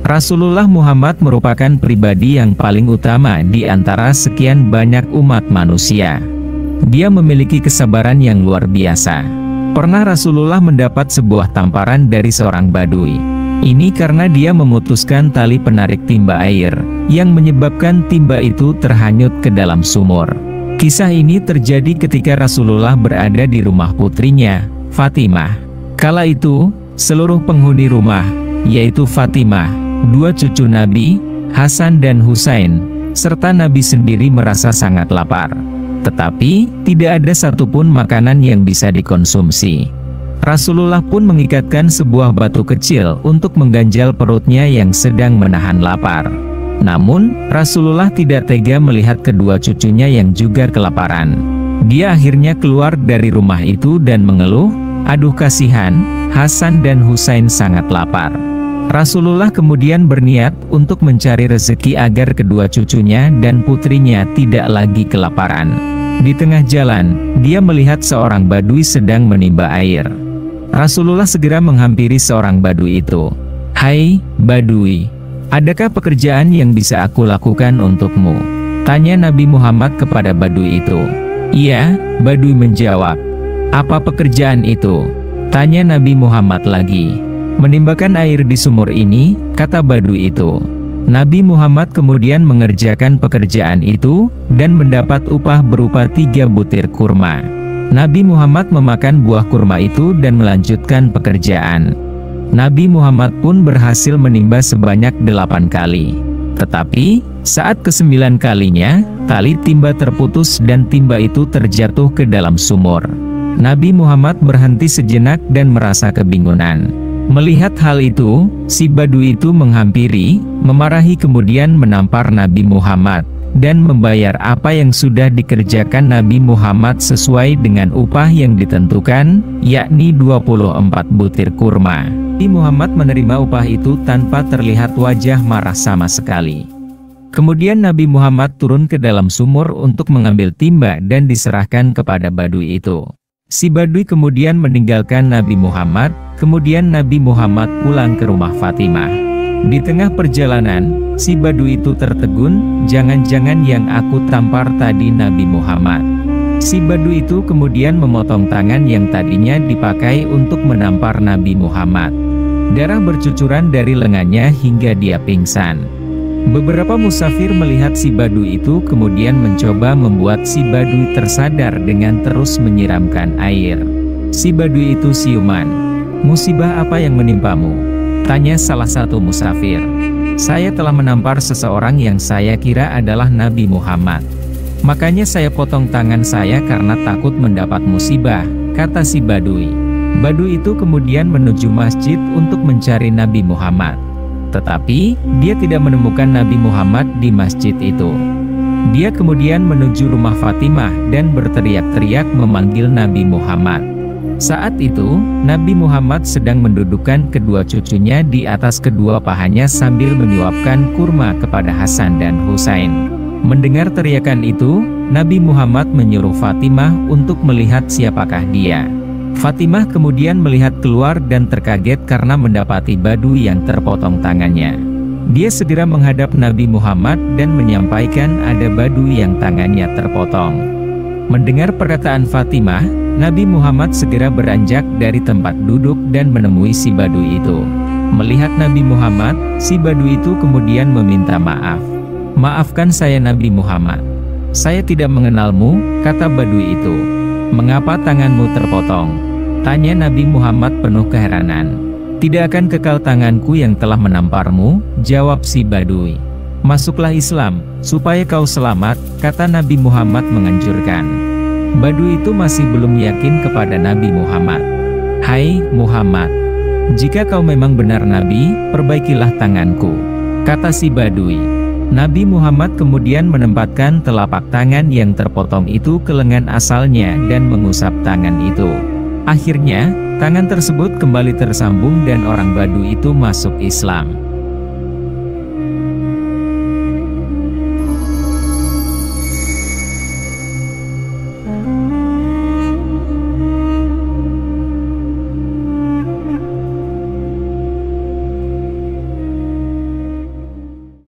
Rasulullah Muhammad merupakan pribadi yang paling utama di antara sekian banyak umat manusia. Dia memiliki kesabaran yang luar biasa. Pernah Rasulullah mendapat sebuah tamparan dari seorang badui. Ini karena dia memutuskan tali penarik timba air, yang menyebabkan timba itu terhanyut ke dalam sumur. Kisah ini terjadi ketika Rasulullah berada di rumah putrinya, Fatimah. Kala itu, seluruh penghuni rumah, yaitu Fatimah, dua cucu Nabi, Hasan dan Husain, serta Nabi sendiri merasa sangat lapar. Tetapi, tidak ada satupun makanan yang bisa dikonsumsi. Rasulullah pun mengikatkan sebuah batu kecil untuk mengganjal perutnya yang sedang menahan lapar. Namun, Rasulullah tidak tega melihat kedua cucunya yang juga kelaparan. Dia akhirnya keluar dari rumah itu dan mengeluh, "Aduh kasihan, Hasan dan Husain sangat lapar." Rasulullah kemudian berniat untuk mencari rezeki agar kedua cucunya dan putrinya tidak lagi kelaparan. Di tengah jalan, dia melihat seorang badui sedang menimba air. Rasulullah segera menghampiri seorang badui itu. "Hai, badui, adakah pekerjaan yang bisa aku lakukan untukmu?" tanya Nabi Muhammad kepada badui itu. "Iya," badui menjawab. "Apa pekerjaan itu?" tanya Nabi Muhammad lagi. "Menimbakan air di sumur ini," kata badui itu. Nabi Muhammad kemudian mengerjakan pekerjaan itu, dan mendapat upah berupa 3 butir kurma. Nabi Muhammad memakan buah kurma itu dan melanjutkan pekerjaan. Nabi Muhammad pun berhasil menimba sebanyak 8 kali. Tetapi, saat ke-9 kalinya, tali timba terputus dan timba itu terjatuh ke dalam sumur. Nabi Muhammad berhenti sejenak dan merasa kebingungan. Melihat hal itu, si badui itu menghampiri, memarahi kemudian menampar Nabi Muhammad, dan membayar apa yang sudah dikerjakan Nabi Muhammad sesuai dengan upah yang ditentukan, yakni 24 butir kurma. Nabi Muhammad menerima upah itu tanpa terlihat wajah marah sama sekali. Kemudian Nabi Muhammad turun ke dalam sumur untuk mengambil timba dan diserahkan kepada badui itu. Si badui kemudian meninggalkan Nabi Muhammad, kemudian Nabi Muhammad pulang ke rumah Fatimah. Di tengah perjalanan, si badui itu tertegun, "Jangan-jangan yang aku tampar tadi Nabi Muhammad." Si badui itu kemudian memotong tangan yang tadinya dipakai untuk menampar Nabi Muhammad. Darah bercucuran dari lengannya hingga dia pingsan. Beberapa musafir melihat si badui itu kemudian mencoba membuat si badui tersadar dengan terus menyiramkan air. Si badui itu siuman. "Musibah apa yang menimpamu?" tanya salah satu musafir. "Saya telah menampar seseorang yang saya kira adalah Nabi Muhammad. Makanya saya potong tangan saya karena takut mendapat musibah," kata si badui. Badui itu kemudian menuju masjid untuk mencari Nabi Muhammad. Tetapi, dia tidak menemukan Nabi Muhammad di masjid itu. Dia kemudian menuju rumah Fatimah dan berteriak-teriak memanggil Nabi Muhammad. Saat itu, Nabi Muhammad sedang mendudukkan kedua cucunya di atas kedua pahanya sambil menyuapkan kurma kepada Hasan dan Husain. Mendengar teriakan itu, Nabi Muhammad menyuruh Fatimah untuk melihat siapakah dia. Fatimah kemudian melihat keluar dan terkaget karena mendapati badui yang terpotong tangannya. Dia segera menghadap Nabi Muhammad dan menyampaikan ada badui yang tangannya terpotong. Mendengar perkataan Fatimah, Nabi Muhammad segera beranjak dari tempat duduk dan menemui si badui itu. Melihat Nabi Muhammad, si badui itu kemudian meminta maaf. "Maafkan saya Nabi Muhammad. Saya tidak mengenalmu," kata badui itu. "Mengapa tanganmu terpotong?" tanya Nabi Muhammad penuh keheranan. "Tidak akan kekal tanganku yang telah menamparmu," jawab si badui. "Masuklah Islam, supaya kau selamat," kata Nabi Muhammad menganjurkan. Badui itu masih belum yakin kepada Nabi Muhammad. "Hai Muhammad, jika kau memang benar Nabi, perbaikilah tanganku," kata si Badui. Nabi Muhammad kemudian menempatkan telapak tangan yang terpotong itu ke lengan asalnya dan mengusap tangan itu. Akhirnya, tangan tersebut kembali tersambung dan orang Badui itu masuk Islam.